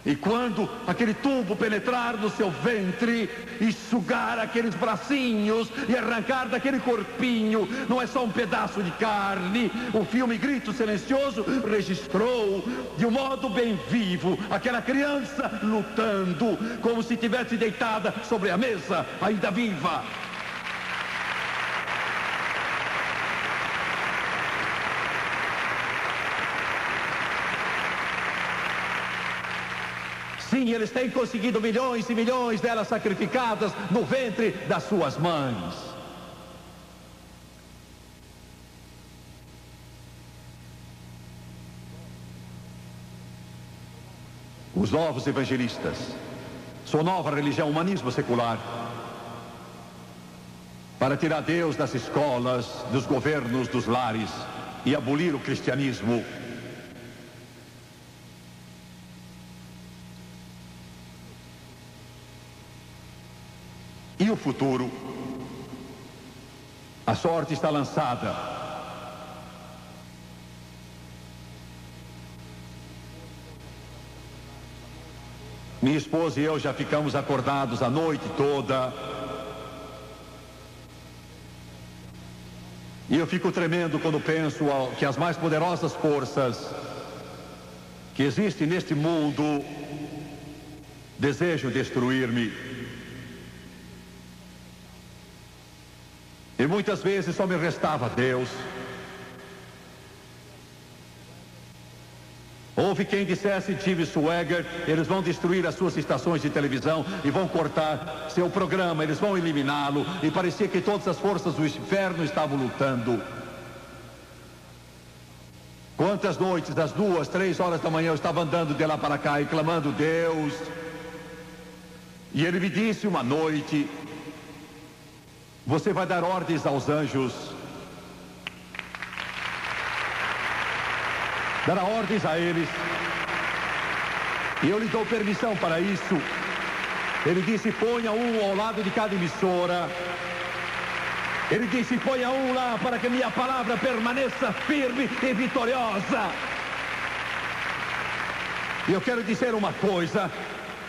E quando aquele tubo penetrar no seu ventre e sugar aqueles bracinhos e arrancar daquele corpinho, não é só um pedaço de carne. O filme Grito Silencioso registrou de um modo bem vivo aquela criança lutando como se estivesse deitada sobre a mesa, ainda viva. Sim, eles têm conseguido milhões e milhões delas sacrificadas no ventre das suas mães. Os novos evangelistas, sua nova religião, humanismo secular, para tirar Deus das escolas, dos governos, dos lares e abolir o cristianismo. E o futuro? A sorte está lançada. Minha esposa e eu já ficamos acordados a noite toda. E eu fico tremendo quando penso que as mais poderosas forças que existem neste mundo desejam destruir-me. E muitas vezes só me restava Deus. Houve quem dissesse, Jimmy Swaggart, eles vão destruir as suas estações de televisão e vão cortar seu programa, eles vão eliminá-lo. E parecia que todas as forças do inferno estavam lutando. Quantas noites, das 2, 3 horas da manhã, eu estava andando de lá para cá e clamando, Deus. E ele me disse uma noite, você vai dar ordens aos anjos, dará ordens a eles, e eu lhe dou permissão para isso. Ele disse, ponha um ao lado de cada emissora. Ele disse, ponha um lá para que minha palavra permaneça firme e vitoriosa. E eu quero dizer uma coisa,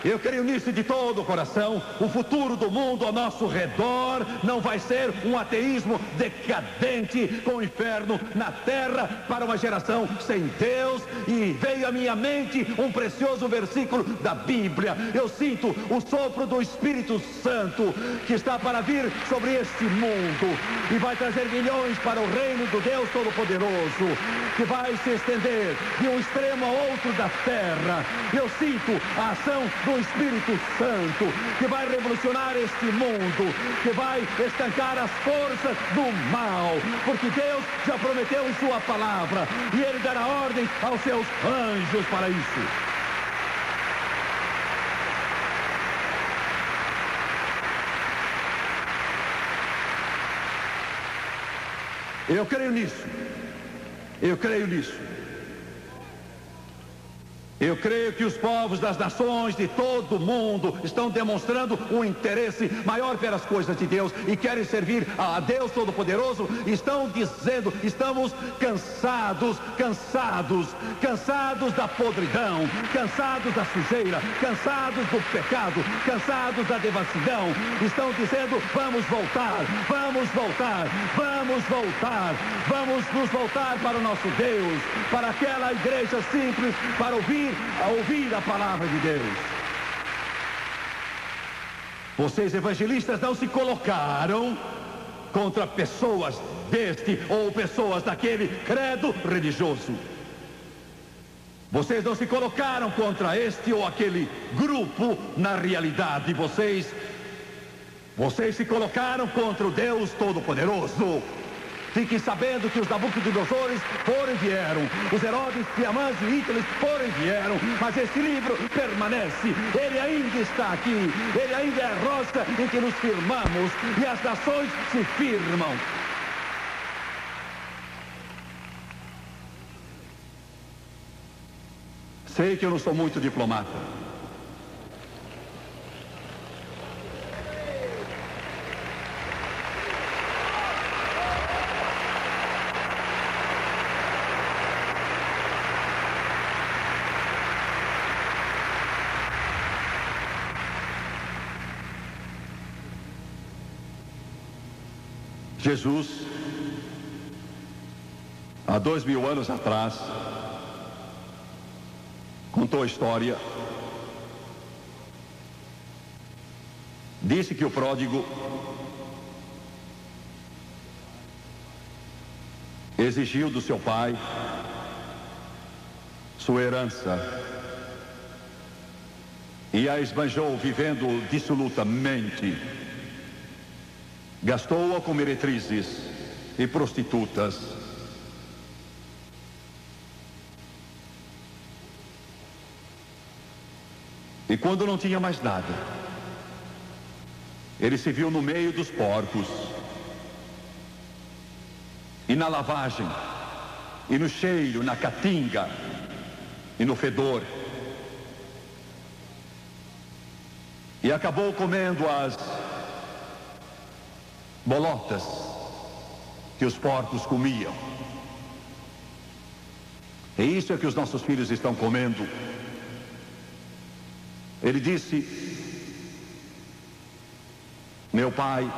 eu creio nisso de todo o coração. O futuro do mundo ao nosso redor não vai ser um ateísmo decadente com o inferno na terra para uma geração sem Deus. E veio à minha mente um precioso versículo da Bíblia. Eu sinto o sopro do Espírito Santo que está para vir sobre este mundo e vai trazer milhões para o reino do Deus Todo-Poderoso, que vai se estender de um extremo ao outro da terra. Eu sinto a ação do Espírito Santo que vai revolucionar este mundo, que vai estancar as forças do mal, porque Deus já prometeu em sua palavra e Ele dará ordem aos seus anjos para isso. Eu creio nisso. Eu creio nisso. Eu creio que os povos das nações de todo o mundo estão demonstrando um interesse maior pelas coisas de Deus e querem servir a Deus Todo-Poderoso. Estão dizendo, estamos cansados da podridão, cansados da sujeira, cansados do pecado, cansados da devassidão. Estão dizendo, vamos voltar, vamos nos voltar para o nosso Deus, para aquela igreja simples, para ouvir a palavra de Deus. Vocês evangelistas não se colocaram contra pessoas deste ou pessoas daquele credo religioso. Vocês não se colocaram contra este ou aquele grupo na realidade. Vocês se colocaram contra o Deus Todo-Poderoso. Fiquem sabendo que os Nabucodonosores foram e vieram, os Herodes, Tiamãs e Hitler foram e vieram, mas esse livro permanece, ele ainda está aqui, ele ainda é a rocha em que nos firmamos e as nações se firmam. Sei que eu não sou muito diplomata. Jesus, há 2000 anos atrás, contou a história. Disse que o pródigo exigiu do seu pai sua herança e a esbanjou vivendo dissolutamente. Gastou-a com meretrizes e prostitutas. E quando não tinha mais nada, ele se viu no meio dos porcos, e na lavagem, e no cheiro, na catinga, e no fedor. E acabou comendo as bolotas que os porcos comiam. E isso é que os nossos filhos estão comendo. Ele disse: meu pai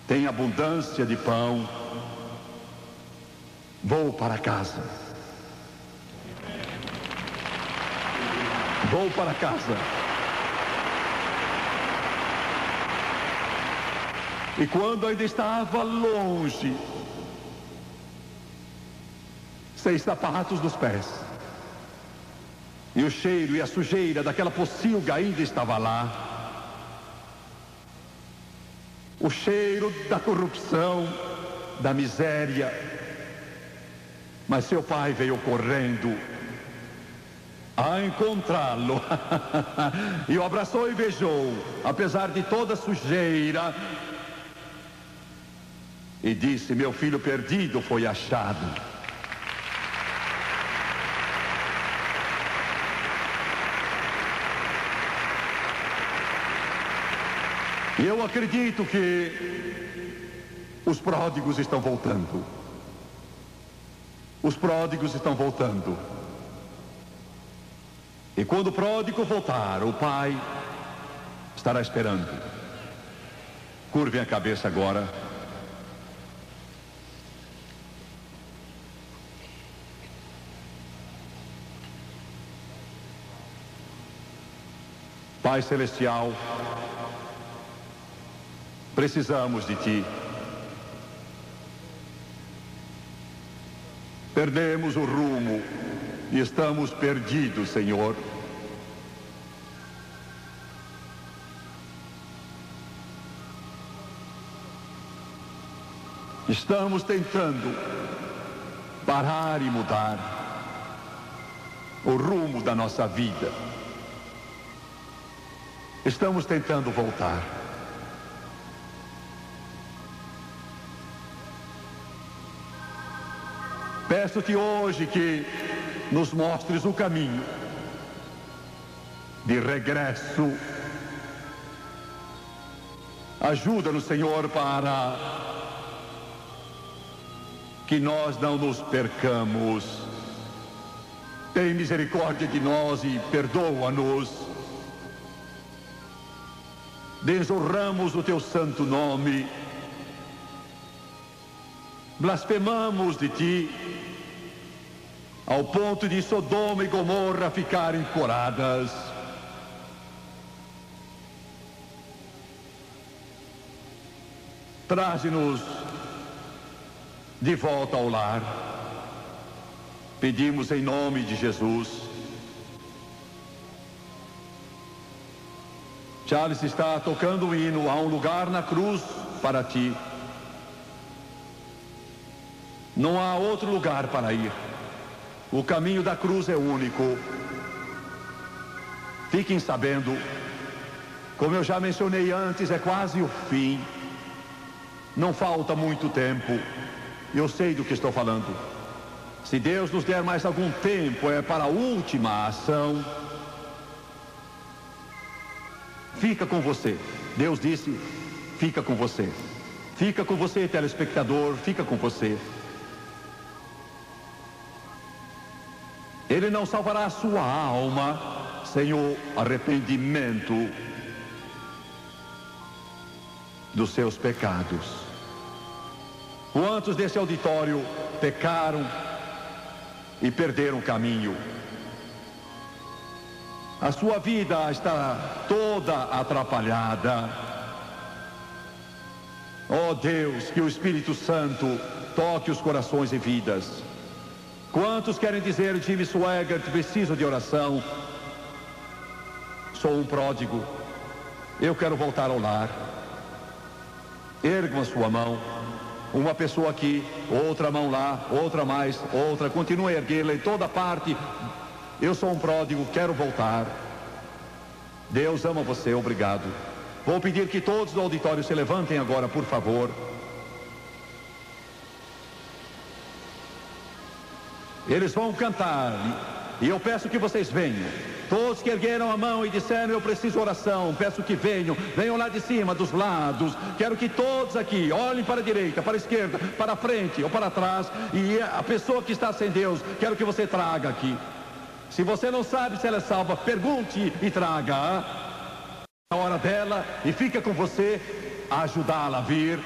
tem abundância de pão, vou para casa. Vou para casa. E quando ainda estava longe, sem sapatos nos pés, e o cheiro e a sujeira daquela pocilga ainda estava lá, o cheiro da corrupção, da miséria. Mas seu pai veio correndo a encontrá-lo e o abraçou e beijou, apesar de toda a sujeira, e disse: meu filho perdido foi achado. E eu acredito que os pródigos estão voltando. Os pródigos estão voltando. E quando o pródigo voltar, o pai estará esperando. Curvem a cabeça agora. Pai Celestial, precisamos de Ti. Perdemos o rumo e estamos perdidos, Senhor. Estamos tentando parar e mudar o rumo da nossa vida. Estamos tentando voltar. Peço-te hoje que nos mostres o caminho de regresso. Ajuda-nos, Senhor, para que nós não nos percamos. Tem misericórdia de nós e perdoa-nos. Desonramos o teu santo nome. Blasfemamos de ti, ao ponto de Sodoma e Gomorra ficarem coradas. Traze-nos de volta ao lar. Pedimos em nome de Jesus. Charles está tocando o hino. Há um lugar na cruz para ti. Não há outro lugar para ir. O caminho da cruz é único. Fiquem sabendo, como eu já mencionei antes, é quase o fim. Não falta muito tempo. Eu sei do que estou falando. Se Deus nos der mais algum tempo, é para a última ação. Fica com você. Deus disse, fica com você. Fica com você, telespectador, fica com você. Ele não salvará a sua alma sem o arrependimento dos seus pecados. Quantos desse auditório pecaram e perderam o caminho? A sua vida está toda atrapalhada. Oh Deus, que o Espírito Santo toque os corações e vidas. Quantos querem dizer: Jimmy Swaggart, preciso de oração? Sou um pródigo. Eu quero voltar ao lar. Ergam a sua mão. Uma pessoa aqui, outra mão lá, outra mais, outra. Continue a erguê-la em toda parte. Eu sou um pródigo, quero voltar. Deus ama você, obrigado. Vou pedir que todos do auditório se levantem agora, por favor. Eles vão cantar, e eu peço que vocês venham. Todos que ergueram a mão e disseram: eu preciso oração, peço que venham. Venham lá de cima, dos lados. Quero que todos aqui olhem para a direita, para a esquerda, para a frente ou para trás. E a pessoa que está sem Deus, quero que você traga aqui. Se você não sabe se ela é salva, pergunte e traga. A hora dela, e fica com você a ajudá-la a vir.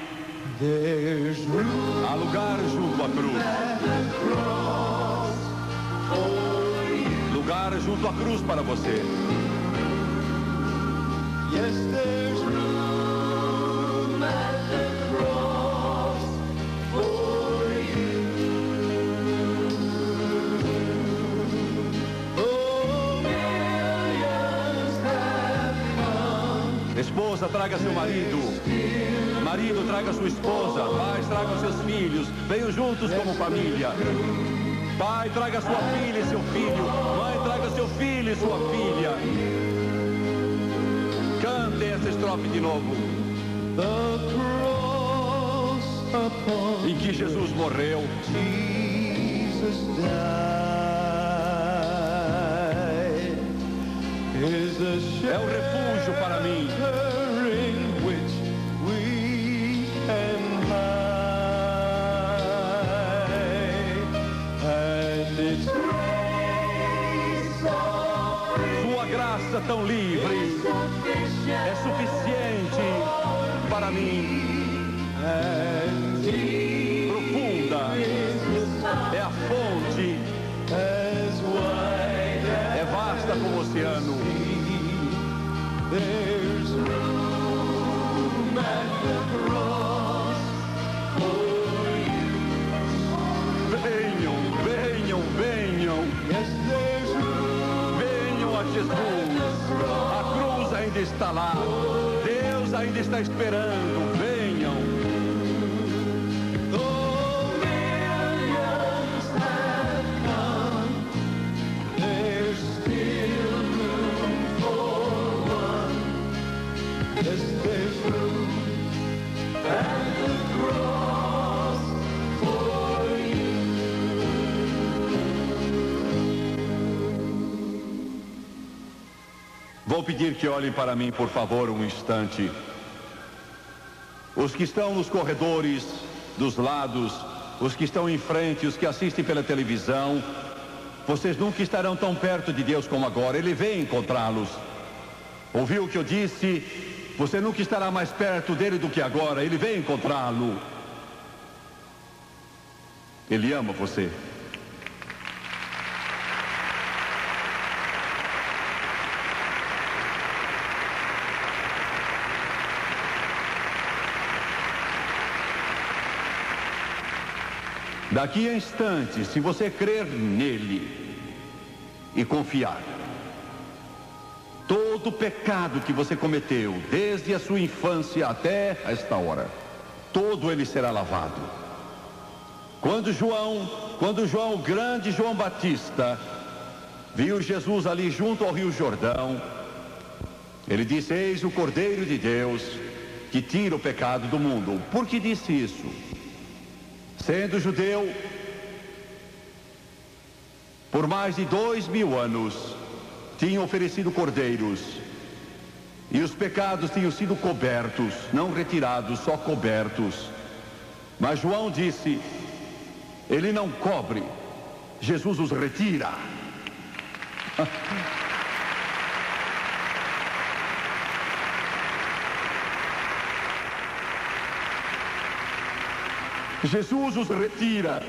Há lugar junto à cruz. lugar junto à cruz para você. Yes, there's room at the cross for you. Oh, millions have come. Esposa, traga seu marido. Marido, traga sua esposa. Pais, tragam seus filhos. Venham juntos como família. Pai, traga sua filha e seu filho. Mãe, traga seu filho e sua filha. Cantem essa estrofe de novo. The cross upon Em que Jesus morreu. Jesus died is a É um refúgio para mim. shelter in which we can hide, and its grace so Sua graça tão livre é suficiente para mim. and deep Profunda é a fonte, as wide as é vasta como o oceano. there's room at the cross for you. Venham, venham, venham. Yes, there's room Venham a Jesus. A cruz ainda está lá. Deus ainda está esperando. Venham. though millions have come, there's still room for one. Yes, there's room at the cross for you. Vou pedir que olhem para mim, por favor, um instante. Os que estão nos corredores, dos lados, os que estão em frente, os que assistem pela televisão, vocês nunca estarão tão perto de Deus como agora. Ele vem encontrá-los. Ouviu o que eu disse? Você nunca estará mais perto dele do que agora. Ele vem encontrá-lo. Ele ama você. Daqui a instantes, se você crer nele e confiar, todo pecado que você cometeu, desde a sua infância até esta hora, todo ele será lavado. Quando João, o grande João Batista, viu Jesus ali junto ao Rio Jordão, ele disse: eis o Cordeiro de Deus que tira o pecado do mundo. Por que disse isso? Sendo judeu, por mais de 2000 anos, tinham oferecido cordeiros, e os pecados tinham sido cobertos, não retirados, só cobertos. Mas João disse: ele não cobre, Jesus os retira. Jesus os retira.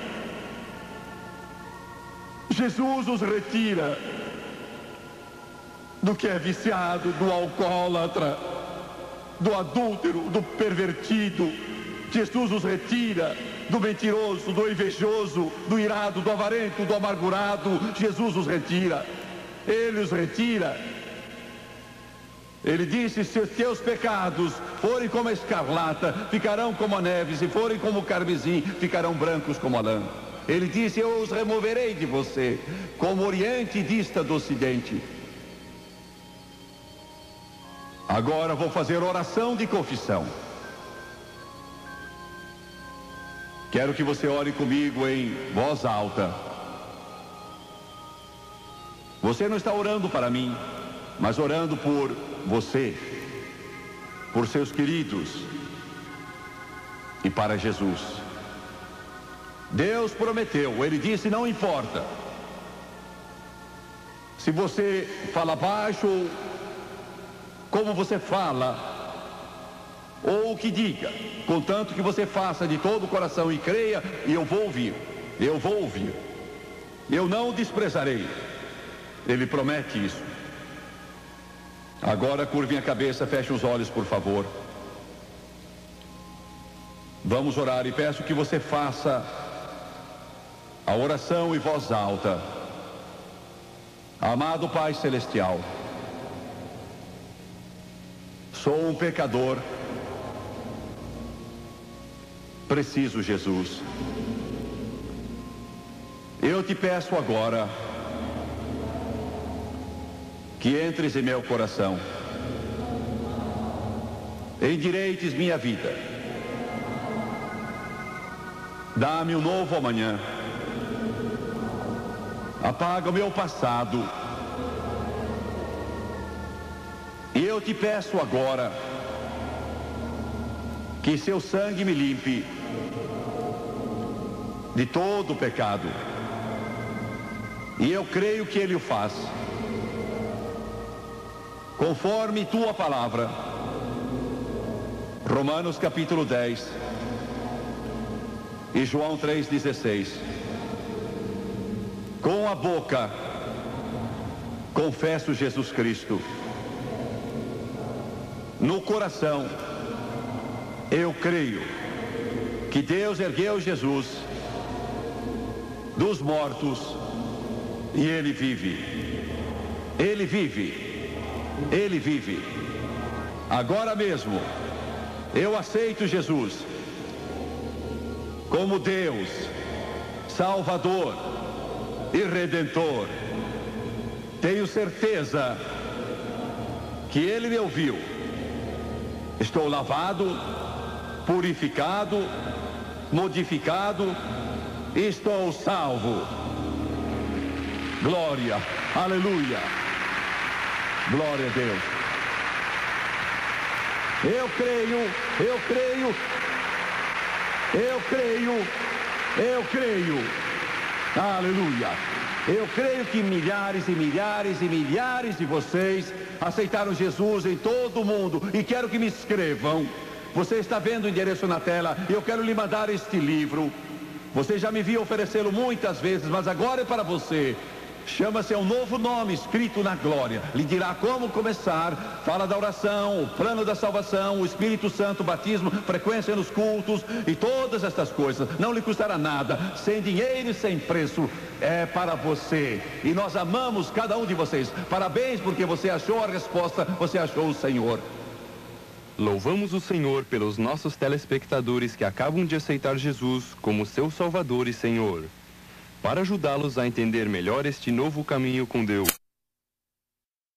Jesus os retira do que é viciado, do alcoólatra, do adúltero, do pervertido. Jesus os retira do mentiroso, do invejoso, do irado, do avarento, do amargurado. Jesus os retira. Ele os retira. Ele disse: se os teus pecados forem como a escarlata, ficarão como a neve; se forem como o carmesim, ficarão brancos como a lã. Ele disse: eu os removerei de você, como o Oriente dista do Ocidente. Agora vou fazer oração de confissão. Quero que você ore comigo em voz alta. Você não está orando para mim, mas orando por você, por seus queridos e para Jesus. Deus prometeu, Ele disse: não importa se você fala baixo, ou como você fala, ou o que diga, contanto que você faça de todo o coração e creia, e eu vou ouvir, eu vou ouvir, eu não desprezarei. Ele promete isso. Agora curvem a cabeça, feche os olhos, por favor. Vamos orar e peço que você faça a oração em voz alta. Amado Pai Celestial, sou um pecador. Preciso, Jesus. Eu te peço agora que entres em meu coração, endireites minha vida, dá-me um novo amanhã, apaga o meu passado, e eu te peço agora que seu sangue me limpe de todo o pecado, e eu creio que ele o faz, conforme tua palavra. Romanos capítulo 10 e João 3,16. Com a boca confesso Jesus Cristo, no coração eu creio que Deus ergueu Jesus dos mortos e ele vive. Ele vive. Ele vive. Agora mesmo eu aceito Jesus como Deus, Salvador e Redentor. Tenho certeza que ele me ouviu. Estou lavado, purificado, modificado, estou salvo. Glória, aleluia. Glória a Deus. Eu creio, eu creio, eu creio, eu creio. Aleluia. Eu creio que milhares e milhares e milhares de vocês aceitaram Jesus em todo o mundo e quero que me escrevam. Você está vendo o endereço na tela e eu quero lhe mandar este livro. Você já me viu oferecê-lo muitas vezes, mas agora é para você. Chama-se um novo nome escrito na glória. Lhe dirá como começar. Fala da oração, o plano da salvação, o Espírito Santo, o batismo, frequência nos cultos e todas estas coisas. Não lhe custará nada, sem dinheiro e sem preço. É para você. E nós amamos cada um de vocês. Parabéns, porque você achou a resposta, você achou o Senhor. Louvamos o Senhor pelos nossos telespectadores que acabam de aceitar Jesus como seu Salvador e Senhor. Para ajudá-los a entender melhor este novo caminho com Deus,